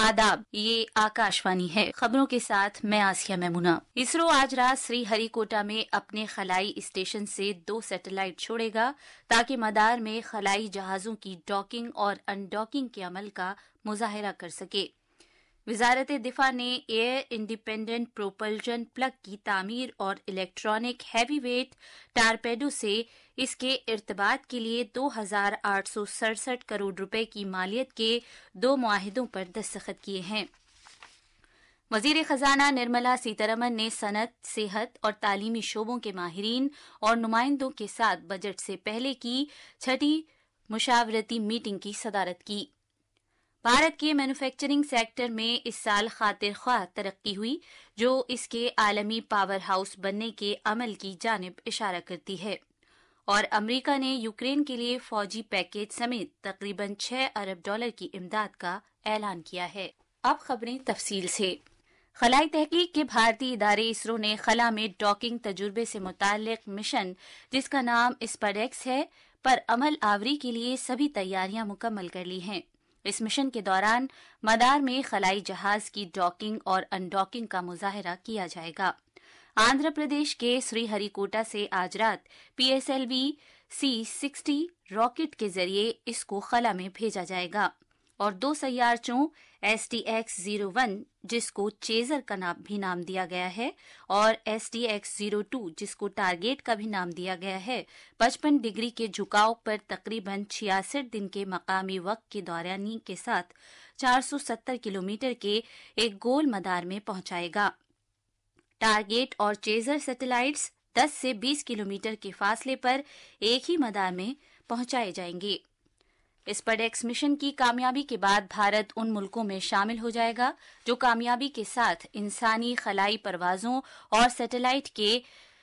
आदाब, ये आकाशवाणी है। खबरों के साथ मैं आसिया मैमुना। इसरो आज रात श्री हरिकोटा में अपने खलाई स्टेशन से 2 सैटेलाइट छोड़ेगा ताकि मदार में खलाई जहाजों की डॉकिंग और अनडॉकिंग के अमल का मुजाहिरा कर सके। वजारत दिफा ने एयर इंडिपेंडेंट प्रोपल्जन प्लग की तामीर और इलेक्ट्रॉनिक हैवीवेट टारपेडो से इसके इर्तबात के लिए 2,867 करोड़ रुपए की मालियत के 2 मुआहिदों पर दस्तखत किए हैं। वजीर खजाना निर्मला सीतारमन ने सनत, सेहत और तालीमी शोबों के माहिरीन और नुमाइंदों के साथ बजट से पहले की 6ठी मुशावरती मीटिंग की सदारत की। भारत के मैन्युफैक्चरिंग सेक्टर में इस साल खातिर ख्वाह तरक्की हुई, जो इसके आलमी पावर हाउस बनने के अमल की जानिब इशारा करती है। और अमरीका ने यूक्रेन के लिए फौजी पैकेज समेत तकरीबन $6 अरब की इमदाद का ऐलान किया है। अब खबरें तफसील से। खलाई तहकीक के भारतीय इदारे इसरो ने खला में डॉकिंग तजुर्बे से मुताल्लिक मिशन, जिसका नाम स्पडेक्स है, पर अमल आवरी के लिए सभी तैयारियां मुकम्मल कर ली हैं। इस मिशन के दौरान मदार में खलाई जहाज की डॉकिंग और अनडॉकिंग का मुजाहिरा किया जाएगा। आंध्र प्रदेश के श्रीहरिकोटा से आज रात PSLV C-60 रॉकेट के जरिए इसको खला में भेजा जाएगा और 2 सैयारचों STX-01, जिसको चेजर का भी नाम दिया गया है, और STX-02, जिसको टारगेट का भी नाम दिया गया है, 55 डिग्री के झुकाव पर तकरीबन 66 दिन के मकामी वक्त की दौरानी के साथ 470 किलोमीटर के एक गोल मदार में पहुंचाएगा। टारगेट और चेजर सैटेलाइट्स 10 से 20 किलोमीटर के फासले पर एक ही मदार में पहुंचाए जाएंगे। स्पडेक्स मिशन की कामयाबी के बाद भारत उन मुल्कों में शामिल हो जाएगा जो कामयाबी के साथ इंसानी खलाई परवाजों और सैटेलाइट के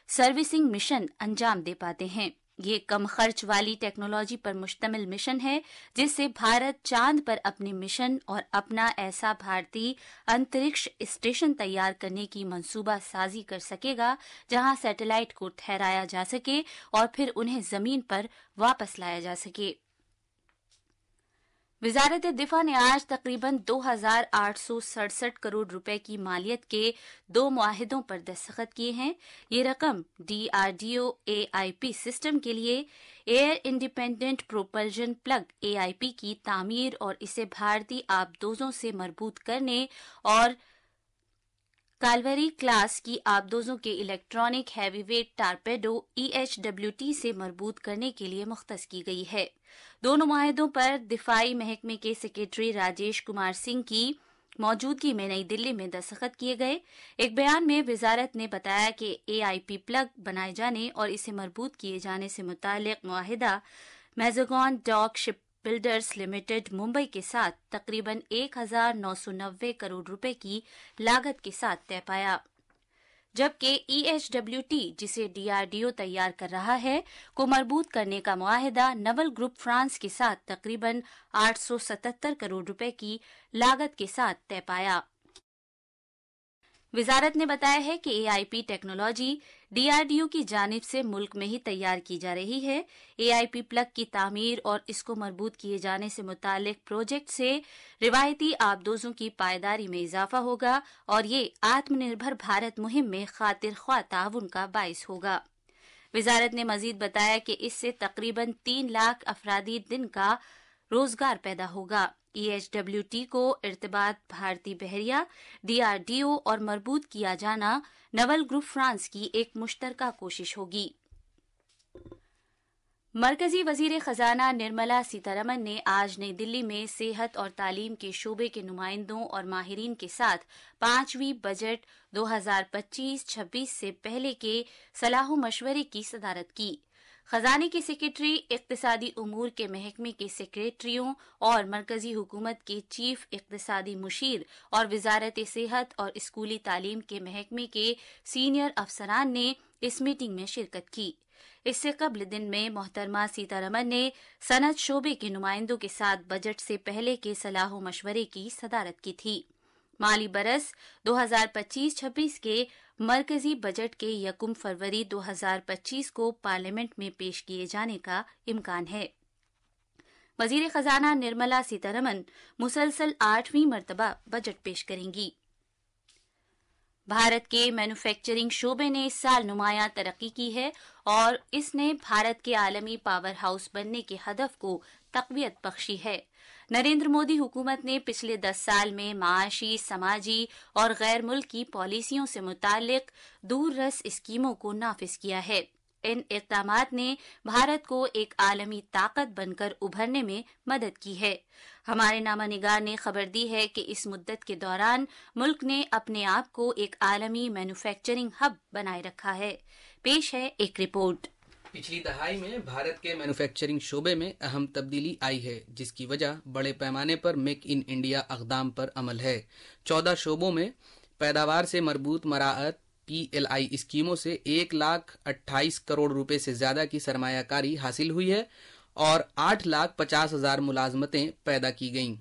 सर्विसिंग मिशन अंजाम दे पाते हैं। ये कम खर्च वाली टेक्नोलॉजी पर मुश्तमिल मिशन है, जिससे भारत चांद पर अपने मिशन और अपना ऐसा भारतीय अंतरिक्ष स्टेशन तैयार करने की मंसूबा साजी कर सकेगा जहां सैटेलाइट को ठहराया जा सके और फिर उन्हें जमीन पर वापस लाया जा सके। वजारत दिफा ने आज तकरीबन 2,867 करोड़ रुपए की मालियत के 2 मुआहिदों पर दस्तखत किए हैं। ये रकम DRDO AIP सिस्टम के लिए air independent propulsion plug AIP की तामीर और इसे भारतीय आबदोजों से मरबूत करने और कालवरी क्लास की आबदोजों के इलेक्ट्रॉनिक हैवीवेट टारपेडो EHWT से मरबूत करने के लिए मुख्तस की गई है। दोनों मुआहिदों पर दिफाई महकमे के सेक्रेटरी राजेश कुमार सिंह की मौजूदगी में नई दिल्ली में दस्तखत किए गए। एक बयान में वजारत ने बताया कि AIP प्लग बनाए जाने और इसे मरबूत किए जाने से मुताल्लिक मुआहिदा Mazagon dock shipbuilders limited Mumbai के साथ तकरीबन 1,990 करोड़ रुपए की लागत के साथ तय पाया, जबकि EHWT, जिसे DRDO तैयार कर रहा है, को मरबूत करने का मुआहिदा नवल ग्रुप फ्रांस के साथ तकरीबन 877 करोड़ रुपए की लागत के साथ तय पाया। वजारत ने बताया है कि AIP टेक्नोलॉजी DRDO की जानिब से मुल्क में ही तैयार की जा रही है। AIP प्लग की तामीर और इसको मरबूत किए जाने से मुतालिक प्रोजेक्ट से रिवायती आबदोजों की पायदारी में इजाफा होगा और ये आत्मनिर्भर भारत मुहिम में खातिर ख्वाह ताउन का बाइस होगा। वजारत ने मजीद बताया कि इससे तकरीबन 3 लाख अफरादी दिन का रोजगार पैदा होगा। EHWT को इर्तिबात भारतीय बहरिया, DRDO और मरबूत किया जाना नवल ग्रुप फ्रांस की एक मुश्तरका कोशिश होगी। मरकजी वजीर खजाना निर्मला सीतारमन ने आज नई दिल्ली में सेहत और तालीम के शोबे के नुमाइंदों और माहिरीन के साथ 5वीं बजट 2025-26 से पहले के सलाह मशवरे की सदारत की। खजाने के सेक्रेटरी, इक्तिसादी उमूर के महकमे के सेक्रेटरियों और मरकजी हुकूमत के चीफ इक्तिसादी मुशीर और वजारत सेहत और स्कूली तालीम के महकमे के सीनियर अफसरान ने इस मीटिंग में शिरकत की। इससे कबल दिन में मोहतरमा सीतारमन ने सनत शोबे के नुमाइंदों के साथ बजट से पहले के सलाह मशवरे की सदारत की थी। माली बरस 2025-26 के मरकजी बजट के 1 फरवरी 2025 को पार्लियामेंट में पेश किए जाने का इम्कान है। وزیر خزانہ نرملا سیتارمن مسلسل 8ویں مرتبہ بجٹ پیش کریں گی۔ بھارت کے مینوفیکچرنگ شعبے نے اس سال نمایاں ترقی کی ہے اور اس نے بھارت کے عالمی پاور ہاؤس بننے کے ہدف کو تقویت بخشی ہے۔ نریندر مودی حکومت نے پچھلے 10 سال میں معاشی، سماجی اور غیر ملکی پالیسیوں سے متعلق دور رس اسکیموں کو نافذ کیا ہے۔ ان اقدامات نے بھارت کو ایک عالمی طاقت بن کر ابھرنے میں مدد کی ہے۔ ہمارے نامہ نگار نے خبر دی ہے کہ اس مدت کے دوران ملک نے اپنے آپ کو ایک عالمی مینوفیکچرنگ ہب بنائے رکھا ہے۔ پیش ہے ایک رپورٹ۔ پچھلی دہائی میں بھارت کے مینوفیکچرنگ شعبے میں اہم تبدیلی آئی ہے، جس کی وجہ بڑے پیمانے پر میک ان انڈیا اقدام پر عمل ہے۔ 14 شعبوں میں پیداوار سے مربوط مراعات PLI اسکیموں سے 1,28,00,000 کروڑ روپے سے زیادہ کی سرمایہ کاری حاصل ہوئی ہے اور 8,50,000 ملازمتیں پیدا کی گئیں۔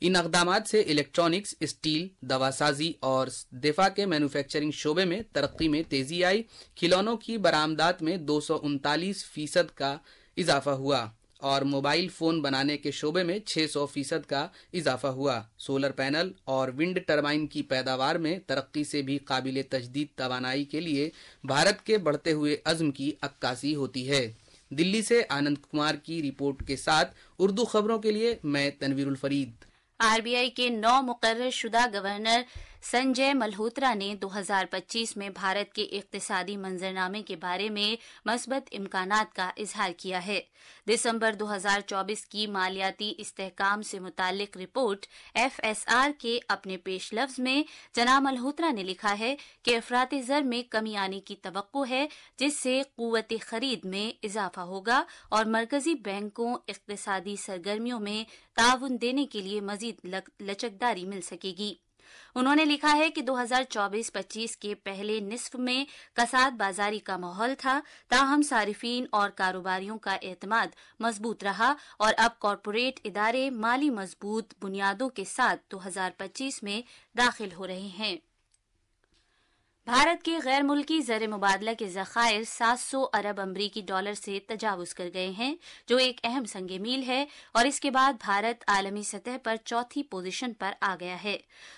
ان اقدامات سے الیکٹرانکس، اسٹیل، دوا سازی اور دفاع کے مینوفیکچرنگ شعبے میں ترقی میں تیزی آئی۔ کھلونوں کی برآمدات میں 239% کا اضافہ ہوا اور موبائل فون بنانے کے شعبے میں 600% کا اضافہ ہوا۔ سولر پینل اور ونڈ ٹربائن کی پیداوار میں ترقی سے بھی قابل تجدید توانائی کے لیے بھارت کے بڑھتے ہوئے عزم کی عکاسی ہوتی ہے۔ دلی سے آنند کمار کی رپورٹ کے ساتھ اردو خبروں کے لیے میں تنویر الفرید۔ RBI کے نو مقرر شدہ گورنر سنجے ملہوترا نے 2025 میں بھارت کے اقتصادی منظرنامے کے بارے میں مثبت امکانات کا اظہار کیا ہے۔ دسمبر 2024 کی مالیاتی استحکام سے متعلق رپورٹ FSR کے اپنے پیش لفظ میں جناب ملہوترا نے لکھا ہے کہ افراط زر میں کمی آنے کی توقع ہے، جس سے قوت خرید میں اضافہ ہوگا اور مرکزی بینکوں اقتصادی سرگرمیوں میں تعاون دینے کے لیے مزید لچکداری مل سکے گی۔ انہوں نے لکھا ہے کہ 2024-25 کے پہلے نصف میں کساد بازاری کا ماحول تھا، تاہم صارفین اور کاروباریوں کا اعتماد مضبوط رہا اور اب کارپوریٹ ادارے مالی مضبوط بنیادوں کے ساتھ 2025 میں داخل ہو رہے ہیں۔ بھارت کے غیر ملکی زر مبادلہ کے ذخائر 700 ارب امریکی ڈالر سے تجاوز کر گئے ہیں، جو ایک اہم سنگ میل ہے اور اس کے بعد بھارت عالمی سطح پر چوتھی پوزیشن پر آ گیا ہے۔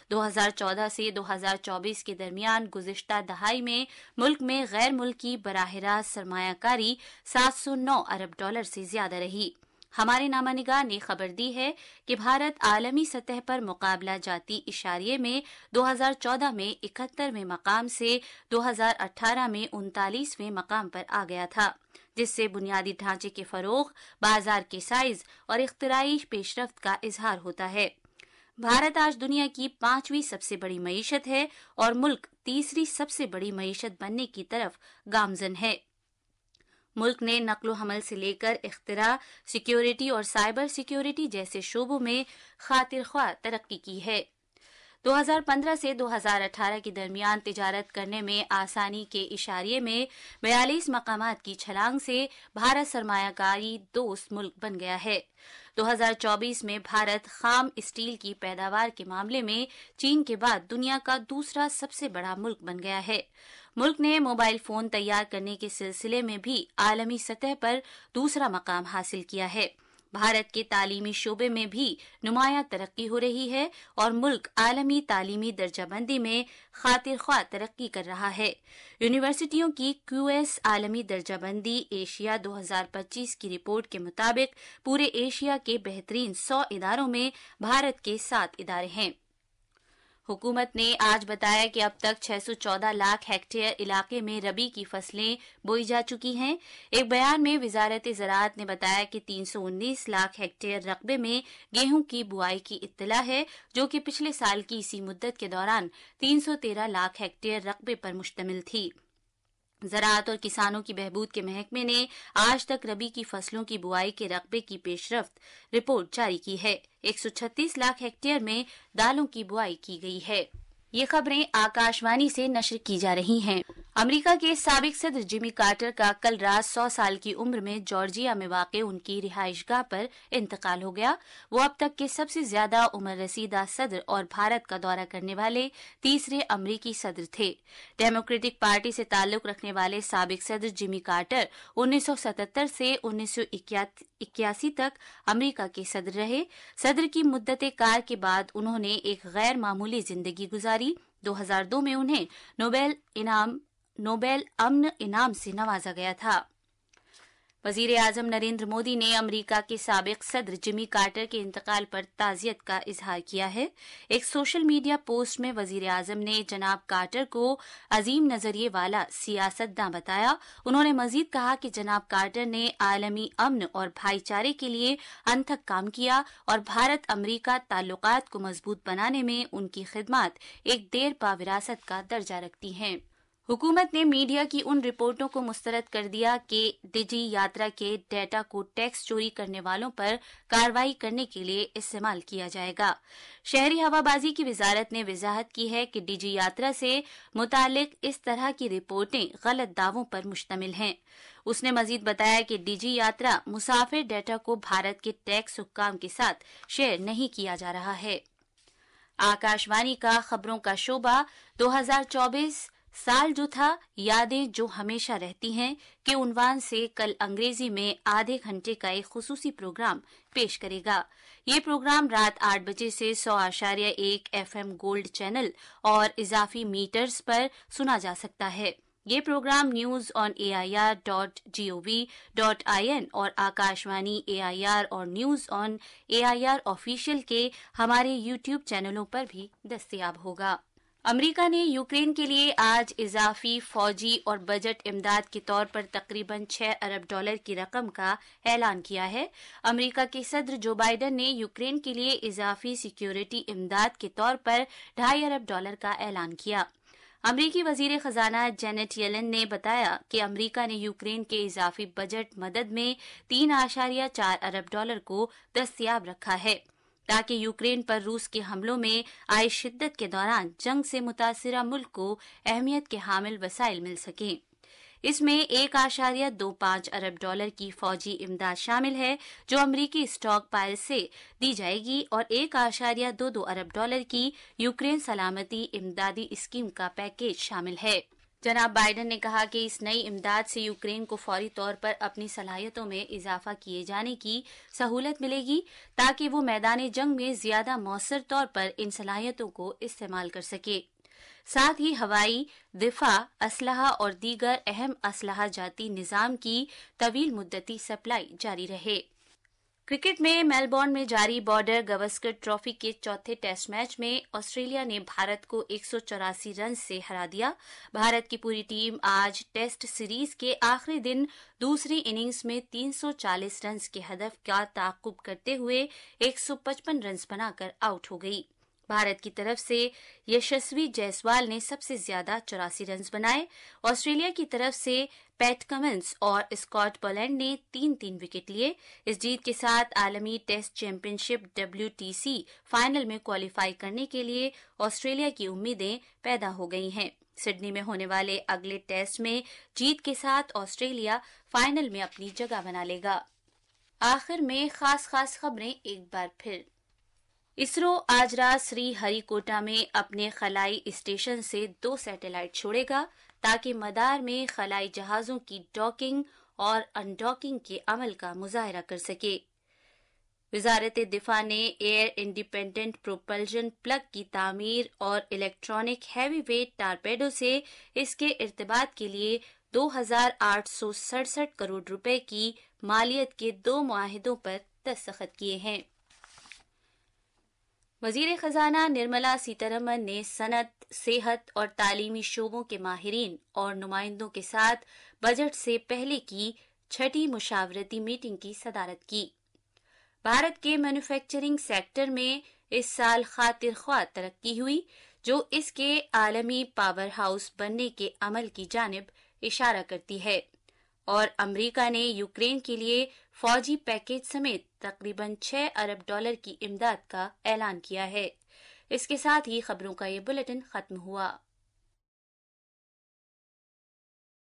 2014 سے 2024 کے درمیان گزشتہ دہائی میں ملک میں غیر ملکی براہ راست سرمایہ کاری 709 ارب ڈالر سے زیادہ رہی۔ ہمارے نامہ نگار نے خبر دی ہے کہ بھارت عالمی سطح پر مقابلہ جاتی اشاریے میں 2014 میں 71ویں مقام سے 2018 میں 39ویں مقام پر آ گیا تھا، جس سے بنیادی ڈھانچے کے فروغ، بازار کے سائز اور اختراعی پیش رفت کا اظہار ہوتا ہے۔ بھارت آج دنیا کی 5ویں سب سے بڑی معیشت ہے اور ملک تیسری سب سے بڑی معیشت بننے کی طرف گامزن ہے۔ ملک نے نقل و حمل سے لے کر اختراع، سیکیورٹی اور سائبر سیکیورٹی جیسے شعبوں میں خاطر خواہ ترقی کی ہے۔ 2015 سے 2018 کے درمیان تجارت کرنے میں آسانی کے اشاریے میں 42 مقامات کی چھلانگ سے بھارت سرمایہ کاری دوست ملک بن گیا ہے۔ 2024 میں بھارت خام اسٹیل کی پیداوار کے معاملے میں چین کے بعد دنیا کا دوسرا سب سے بڑا ملک بن گیا ہے۔ ملک نے موبائل فون تیار کرنے کے سلسلے میں بھی عالمی سطح پر دوسرا مقام حاصل کیا ہے۔ بھارت کے تعلیمی شعبے میں بھی نمایاں ترقی ہو رہی ہے اور ملک عالمی تعلیمی درجہ بندی میں خاطر خواہ ترقی کر رہا ہے۔ یونیورسٹیوں کی QS عالمی درجہ بندی ایشیا 2025 کی رپورٹ کے مطابق پورے ایشیا کے بہترین 100 اداروں میں بھارت کے 7 ادارے ہیں۔ حکومت نے آج بتایا کہ اب تک 614 لاکھ ہیکٹیئر علاقے میں ربی کی فصلیں بوئی جا چکی ہیں۔ ایک بیان میں وزارت زراعت نے بتایا کہ 319 لاکھ ہیکٹیئر رقبے میں گیہوں کی بوائی کی اطلاع ہے، جو کہ پچھلے سال کی اسی مدت کے دوران 313 لاکھ ہیکٹیئر رقبے پر مشتمل تھی۔ زراعت اور کسانوں کی بہبود کے محکمے نے آج تک ربی کی فصلوں کی بوائی کے رقبے کی پیش رفت رپورٹ جاری کی ہے۔ 136 لاکھ ہیکٹیئر میں دالوں کی بوائی کی گئی ہے۔ یہ خبریں آکاشوانی سے نشر کی جا رہی ہیں۔ अमेरिका के साबिक सदर जिमी कार्टर का कल रात 100 साल की उम्र में जॉर्जिया में वाक़ उनकी रिहाइशगाह पर इंतकाल हो गया। वो अब तक के सबसे ज्यादा उम्र रसीदा सदर और भारत का दौरा करने वाले तीसरे अमरीकी सदर थे। डेमोक्रेटिक पार्टी से ताल्लुक रखने वाले साबिक सदर जिमी कार्टर 1977 से 1981 तक अमेरिका के सदर रहे। सदर की मुद्दत कार के बाद उन्होंने एक गैर मामूली जिंदगी गुजारी। 2002 में उन्हें नोबेल अमन इनाम से नवाजा गया था। वजीर आजम नरेंद्र मोदी ने अमेरिका के साबिक सदर जिमी कार्टर के इंतकाल पर ताजियत का इजहार किया है। एक सोशल मीडिया पोस्ट में वजीर आजम ने जनाब कार्टर को अजीम नजरिए वाला सियासतदान बताया। उन्होंने मजीद कहा कि जनाब कार्टर ने आलमी अमन और भाईचारे के लिए अनथक काम किया और भारत अमेरिका ताल्लुकात को मजबूत बनाने में उनकी खिदमत एक देर पा विरासत का दर्जा रखती हैं। हुकूमत ने मीडिया की उन रिपोर्टों को मुस्तरद कर दिया कि डिजी यात्रा के डेटा को टैक्स चोरी करने वालों पर कार्रवाई करने के लिए इस्तेमाल किया जाएगा। शहरी हवाबाजी की वजारत ने वजाहत की है कि डिजी यात्रा से मुतालिक इस तरह की रिपोर्टें गलत दावों पर मुश्तमिल हैं। उसने मजीद बताया कि डिजी यात्रा मुसाफिर डेटा को भारत के टैक्स हुक्काम के साथ शेयर नहीं किया जा रहा है। आकाशवाणी का खबरों का शोबा 2024 साल जो था, यादें जो हमेशा रहती हैं के उन्वान से कल अंग्रेजी में आधे घंटे का एक खुसूसी प्रोग्राम पेश करेगा। ये प्रोग्राम रात 8 बजे से 100.1 FM गोल्ड चैनल और इजाफी मीटर्स पर सुना जा सकता है। ये प्रोग्राम न्यूज ऑन AIR.gov.in और आकाशवाणी AIR और न्यूज ऑन AIR ऑफिशियल के हमारे यूट्यूब चैनलों पर भी दस्तयाब होगा। अमेरिका ने यूक्रेन के लिए आज इजाफी फौजी और बजट इमदाद के तौर पर तकरीबन $6 अरब की रकम का ऐलान किया है। अमेरिका के सदर जो बाइडन ने यूक्रेन के लिए इजाफी सिक्योरिटी इमदाद के तौर पर $2.5 अरब का ऐलान किया। अमरीकी वजीर खजाना जेनेट येलन ने बताया कि अमेरिका ने यूक्रेन के इजाफी बजट मदद में $3.4 अरब को दस्तयाब रखा है ताकि यूक्रेन पर रूस के हमलों में आई शिद्दत के दौरान जंग से मुतासिरा मुल्क को अहमियत के हामिल वसाइल मिल सकें। इसमें $1.25 अरब की फौजी इमदाद शामिल है जो अमरीकी स्टॉक पाइल से दी जाएगी और $1.22 अरब की यूक्रेन सलामती इमदादी स्कीम का पैकेज शामिल है। जनाब बाइडन ने कहा कि इस नई इमदाद से यूक्रेन को फौरी तौर पर अपनी सलाहियतों में इजाफा किए जाने की सहूलत मिलेगी ताकि वो मैदान जंग में ज्यादा मौसर तौर पर इन सलाहियतों को इस्तेमाल कर सके। साथ ही हवाई, दिफा, असलहा और दीगर अहम असलहा जाती निजाम की तवील मुद्दती सप्लाई जारी रहे। क्रिकेट में मेलबोर्न में जारी बॉर्डर गवस्कर ट्रॉफी के चौथे टेस्ट मैच में ऑस्ट्रेलिया ने भारत को 184 रन से हरा दिया। भारत की पूरी टीम आज टेस्ट सीरीज के आखिरी दिन दूसरी इनिंग्स में 340 रन के हदफ का ताक़ुब करते हुए 155 रन बनाकर आउट हो गई। भारत की तरफ से यशस्वी जायसवाल ने सबसे ज्यादा 84 रन बनाए। ऑस्ट्रेलिया की तरफ से पैट कमिंस और स्कॉट बोलैंड ने 3-3 विकेट लिए। इस जीत के साथ आलमी टेस्ट चैंपियनशिप WTC फाइनल में क्वालिफाई करने के लिए ऑस्ट्रेलिया की उम्मीदें पैदा हो गई हैं। सिडनी में होने वाले अगले टेस्ट में जीत के साथ ऑस्ट्रेलिया फाइनल में अपनी जगह बना लेगा। आखिर में खास खबरें एक बार फिर। इसरो आज रात श्री हरिकोटा में अपने खलाई स्टेशन से 2 सैटेलाइट छोड़ेगा ताकि मदार में खलाई जहाजों की डॉकिंग और अनडॉकिंग के अमल का मुजाहरा कर सके। वजारत दिफा ने एयर इंडिपेंडेंट प्रोपल्जन प्लग की तामीर और इलेक्ट्रॉनिक हैवी वेट टारपेडो से इसके इर्तिबात के लिए 2,867 करोड़ रुपए की मालियत के 2 मुआहिदों पर दस्तखत किए हैं। वजीर खजाना निर्मला सीतारमन ने सनत, सेहत और तालीमी शोबों के माहिरीन और नुमाइंदों के साथ बजट से पहले की 6ठी मुशावरती मीटिंग की सदारत की। भारत के मैन्युफैक्चरिंग सेक्टर में इस साल खातिर ख्वाह तरक्की हुई जो इसके आलमी पावर हाउस बनने के अमल की जानिब इशारा करती है और अमेरिका ने यूक्रेन के लिए फौजी पैकेज समेत तकरीबन $6 अरब की इमदाद का ऐलान किया है। इसके साथ ही खबरों का ये बुलेटिन खत्म हुआ।